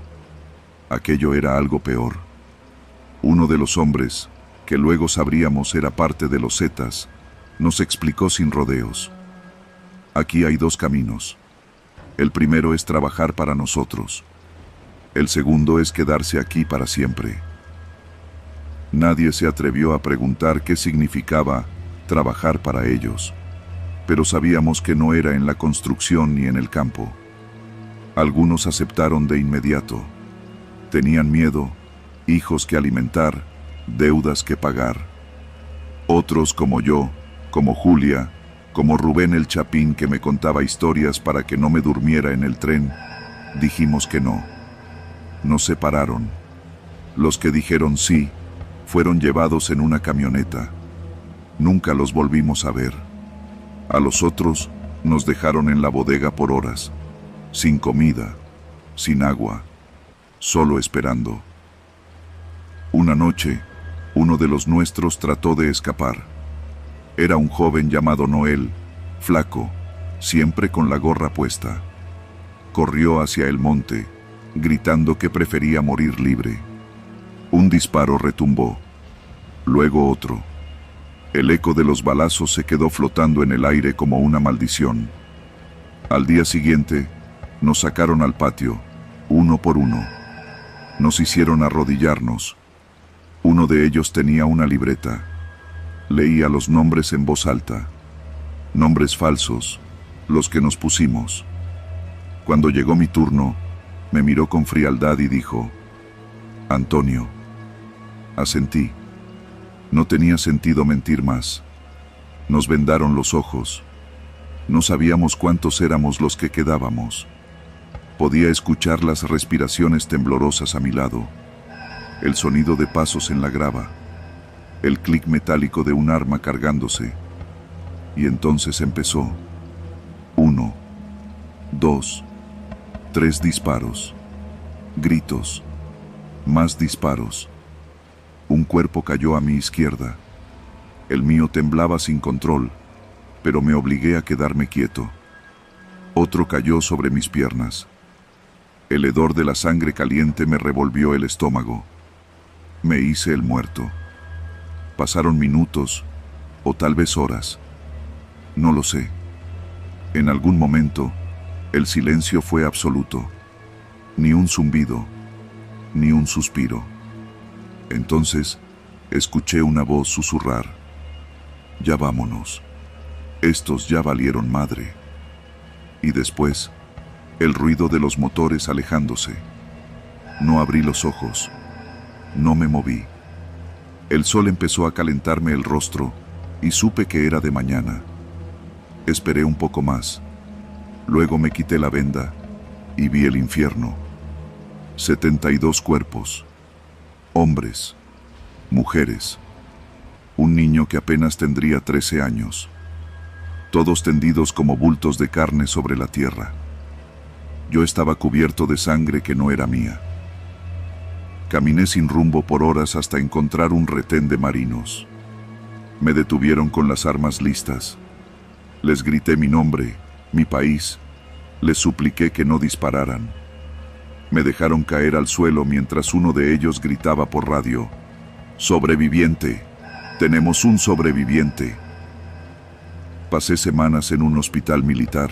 aquello era algo peor. Uno de los hombres, que luego sabríamos era parte de los Zetas, nos explicó sin rodeos: aquí hay 2 caminos. El primero es trabajar para nosotros. El segundo es quedarse aquí para siempre. Nadie se atrevió a preguntar qué significaba trabajar para ellos, pero sabíamos que no era en la construcción ni en el campo. Algunos aceptaron de inmediato. Tenían miedo, hijos que alimentar, deudas que pagar. Otros, como yo, como Julia, como Rubén el Chapín, que me contaba historias para que no me durmiera en el tren, dijimos que no. Nos separaron. Los que dijeron sí fueron llevados en una camioneta. Nunca los volvimos a ver. A los otros nos dejaron en la bodega por horas, sin comida, sin agua, solo esperando. Una noche, uno de los nuestros trató de escapar. Era un joven llamado Noel, flaco, siempre con la gorra puesta. Corrió hacia el monte, gritando que prefería morir libre. Un disparo retumbó, luego otro. El eco de los balazos se quedó flotando en el aire como una maldición. Al día siguiente, nos sacaron al patio, uno por uno. Nos hicieron arrodillarnos. Uno de ellos tenía una libreta. Leía los nombres en voz alta. Nombres falsos, los que nos pusimos. Cuando llegó mi turno, me miró con frialdad y dijo: Antonio. Asentí. No tenía sentido mentir más. Nos vendaron los ojos. No sabíamos cuántos éramos los que quedábamos. Podía escuchar las respiraciones temblorosas a mi lado, el sonido de pasos en la grava, el clic metálico de un arma cargándose. Y entonces empezó. 1, 2, 3 disparos. Gritos. Más disparos. Un cuerpo cayó a mi izquierda. El mío temblaba sin control, pero me obligué a quedarme quieto. Otro cayó sobre mis piernas. El hedor de la sangre caliente me revolvió el estómago. Me hice el muerto. Pasaron minutos, o tal vez horas. No lo sé. En algún momento, el silencio fue absoluto. Ni un zumbido, ni un suspiro. Entonces, escuché una voz susurrar: «Ya vámonos. Estos ya valieron madre». Y después, el ruido de los motores alejándose. No abrí los ojos. No me moví. El sol empezó a calentarme el rostro y supe que era de mañana. Esperé un poco más. Luego me quité la venda y vi el infierno. 72 cuerpos. Hombres. Mujeres. Un niño que apenas tendría 13 años. Todos tendidos como bultos de carne sobre la tierra. Yo estaba cubierto de sangre que no era mía. Caminé sin rumbo por horas hasta encontrar un retén de marinos. Me detuvieron con las armas listas. Les grité mi nombre, mi país. Les supliqué que no dispararan. Me dejaron caer al suelo mientras uno de ellos gritaba por radio: «¡Sobreviviente! ¡Tenemos un sobreviviente!». Pasé semanas en un hospital militar.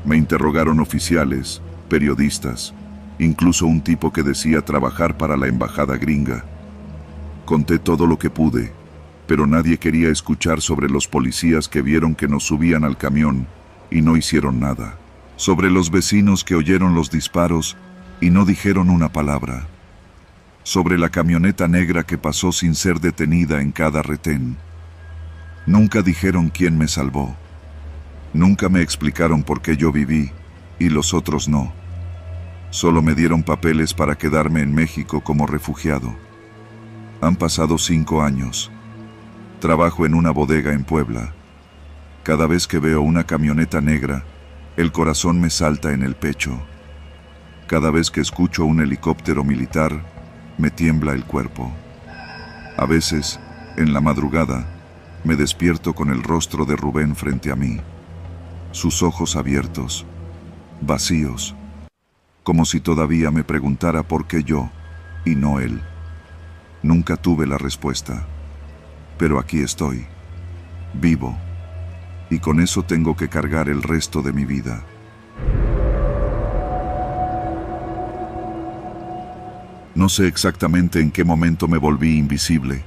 Me interrogaron oficiales, periodistas, incluso un tipo que decía trabajar para la embajada gringa. Conté todo lo que pude, pero nadie quería escuchar sobre los policías que vieron que nos subían al camión y no hicieron nada. Sobre los vecinos que oyeron los disparos y no dijeron una palabra. Sobre la camioneta negra que pasó sin ser detenida en cada retén. Nunca dijeron quién me salvó. Nunca me explicaron por qué yo viví y los otros no. Solo me dieron papeles para quedarme en México como refugiado. Han pasado 5 años. Trabajo en una bodega en Puebla. Cada vez que veo una camioneta negra, el corazón me salta en el pecho. Cada vez que escucho un helicóptero militar, me tiembla el cuerpo. A veces, en la madrugada, me despierto con el rostro de Rubén frente a mí. Sus ojos abiertos, vacíos, como si todavía me preguntara por qué yo y no él. Nunca tuve la respuesta, pero aquí estoy, vivo, y con eso tengo que cargar el resto de mi vida. No sé exactamente en qué momento me volví invisible.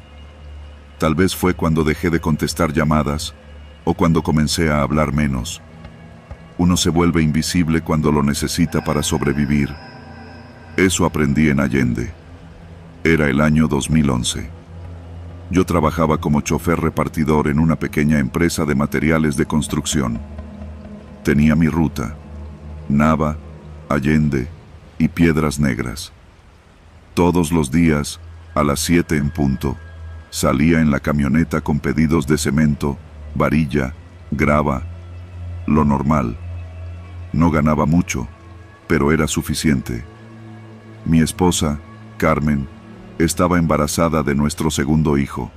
Tal vez fue cuando dejé de contestar llamadas o cuando comencé a hablar menos. Uno se vuelve invisible cuando lo necesita para sobrevivir. Eso aprendí en Allende. Era el año 2011. Yo trabajaba como chofer repartidor en una pequeña empresa de materiales de construcción. Tenía mi ruta: Nava, Allende y Piedras Negras. Todos los días, a las 7 en punto, salía en la camioneta con pedidos de cemento, varilla, grava, lo normal. No ganaba mucho, pero era suficiente. Mi esposa, Carmen, estaba embarazada de nuestro segundo hijo,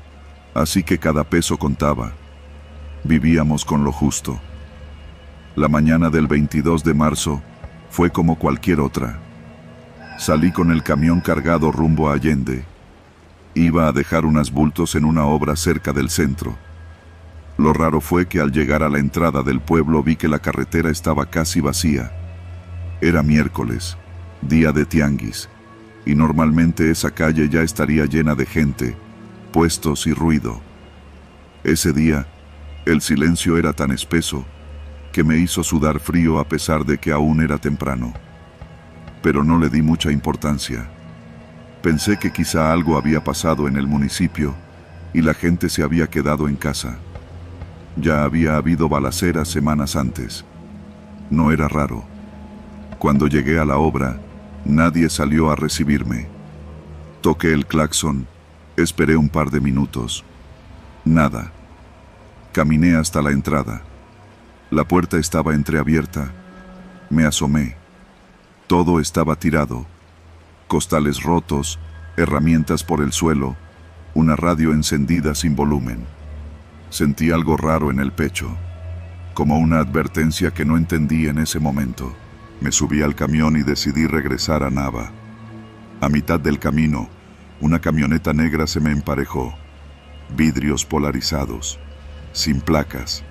así que cada peso contaba. Vivíamos con lo justo. La mañana del 22 de marzo fue como cualquier otra. Salí con el camión cargado rumbo a Allende. Iba a dejar unos bultos en una obra cerca del centro. Lo raro fue que al llegar a la entrada del pueblo vi que la carretera estaba casi vacía. Era miércoles, día de tianguis, y normalmente esa calle ya estaría llena de gente, puestos y ruido. Ese día, el silencio era tan espeso que me hizo sudar frío a pesar de que aún era temprano. Pero no le di mucha importancia. Pensé que quizá algo había pasado en el municipio y la gente se había quedado en casa. Ya había habido balaceras semanas antes. No era raro. Cuando llegué a la obra, nadie salió a recibirme. Toqué el claxon, esperé un par de minutos. Nada. Caminé hasta la entrada. La puerta estaba entreabierta. Me asomé. Todo estaba tirado. Costales rotos, herramientas por el suelo, una radio encendida sin volumen. Sentí algo raro en el pecho, como una advertencia que no entendí en ese momento. Me subí al camión y decidí regresar a Nava. A mitad del camino, una camioneta negra se me emparejó. Vidrios polarizados, sin placas.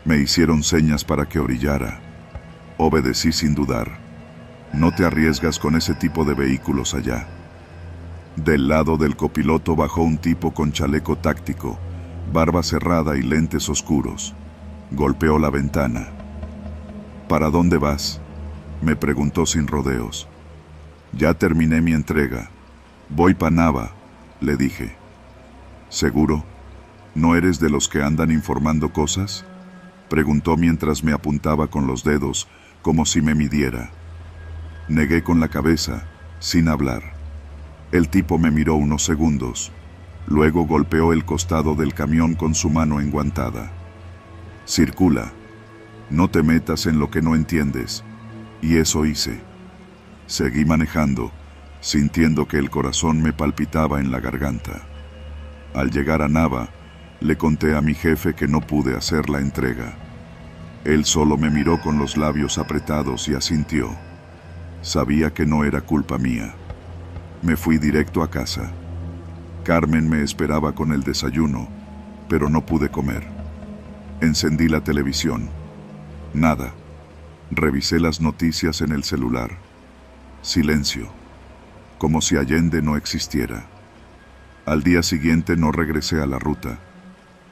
Me hicieron señas para que orillara. Obedecí sin dudar. No te arriesgas con ese tipo de vehículos allá. Del lado del copiloto bajó un tipo con chaleco táctico, barba cerrada y lentes oscuros. Golpeó la ventana. ¿Para dónde vas?, me preguntó sin rodeos. Ya terminé mi entrega. Voy pa' Nava, le dije. ¿Seguro? ¿No eres de los que andan informando cosas?, preguntó mientras me apuntaba con los dedos, como si me midiera. Negué con la cabeza, sin hablar. El tipo me miró unos segundos. Luego golpeó el costado del camión con su mano enguantada. Circula. No te metas en lo que no entiendes. Y eso hice. Seguí manejando, sintiendo que el corazón me palpitaba en la garganta. Al llegar a Nava, le conté a mi jefe que no pude hacer la entrega. Él solo me miró con los labios apretados y asintió. Sabía que no era culpa mía. Me fui directo a casa. Carmen me esperaba con el desayuno, pero no pude comer. Encendí la televisión. Nada. Revisé las noticias en el celular. Silencio. Como si Allende no existiera. Al día siguiente no regresé a la ruta.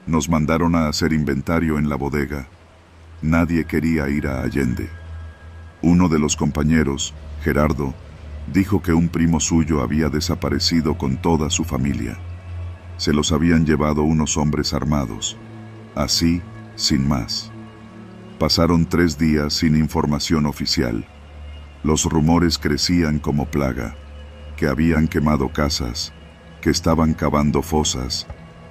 Nos mandaron a hacer inventario en la bodega. Nadie quería ir a Allende. Uno de los compañeros, Gerardo, dijo que un primo suyo había desaparecido con toda su familia. Se los habían llevado unos hombres armados. Así, sin más. Pasaron 3 días sin información oficial. Los rumores crecían como plaga, que habían quemado casas, que estaban cavando fosas,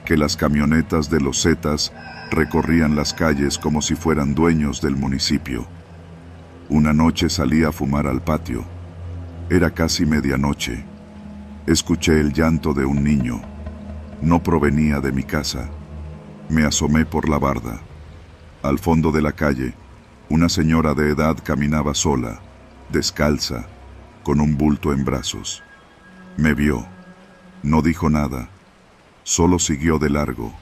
que las camionetas de los Zetas recorrían las calles como si fueran dueños del municipio. Una noche salí a fumar al patio. Era casi medianoche. Escuché el llanto de un niño. No provenía de mi casa. Me asomé por la barda. Al fondo de la calle, una señora de edad caminaba sola, descalza, con un bulto en brazos. Me vio. No dijo nada. Solo siguió de largo.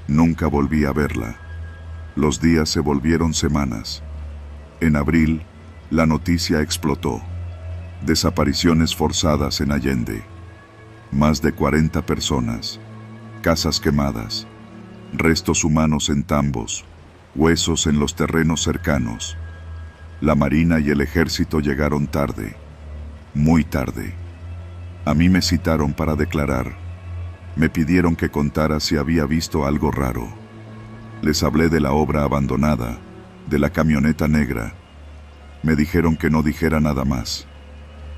Nunca volví a verla. Los días se volvieron semanas. En abril, la noticia explotó. Desapariciones forzadas en Allende. Más de 40 personas. Casas quemadas. Restos humanos en tambos. Huesos en los terrenos cercanos. La Marina y el Ejército llegaron tarde. Muy tarde. A mí me citaron para declarar. Me pidieron que contara si había visto algo raro. Les hablé de la obra abandonada, de la camioneta negra. Me dijeron que no dijera nada más,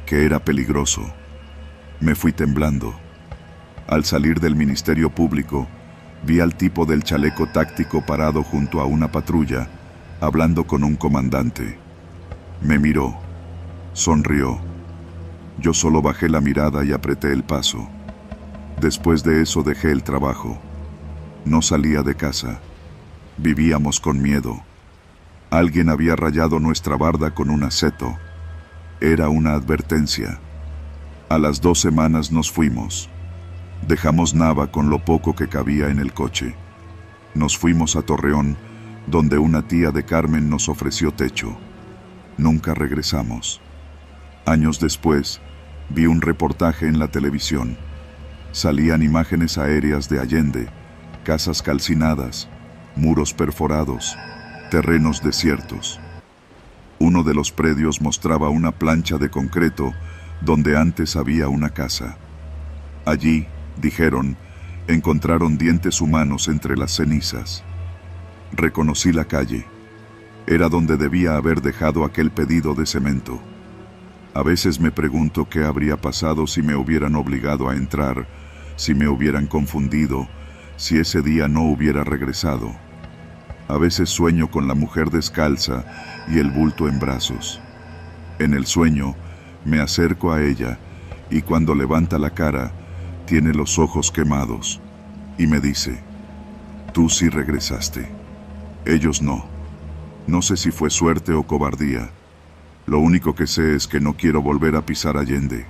que era peligroso. Me fui temblando. Al salir del Ministerio Público, vi al tipo del chaleco táctico parado junto a una patrulla, hablando con un comandante. Me miró. Sonrió. Yo solo bajé la mirada y apreté el paso. Después de eso dejé el trabajo. No salía de casa. Vivíamos con miedo. Alguien había rayado nuestra barda con un aceto. Era una advertencia. A las 2 semanas nos fuimos. Dejamos Nava con lo poco que cabía en el coche. Nos fuimos a Torreón, donde una tía de Carmen nos ofreció techo. Nunca regresamos. Años después, vi un reportaje en la televisión. Salían imágenes aéreas de Allende, casas calcinadas, muros perforados, terrenos desiertos. Uno de los predios mostraba una plancha de concreto donde antes había una casa. Allí, dijeron, encontraron dientes humanos entre las cenizas. Reconocí la calle. Era donde debía haber dejado aquel pedido de cemento. A veces me pregunto qué habría pasado si me hubieran obligado a entrar, si me hubieran confundido, si ese día no hubiera regresado. A veces sueño con la mujer descalza y el bulto en brazos. En el sueño, me acerco a ella y cuando levanta la cara, tiene los ojos quemados y me dice, «Tú sí regresaste. Ellos no. No sé si fue suerte o cobardía. Lo único que sé es que no quiero volver a pisar Allende».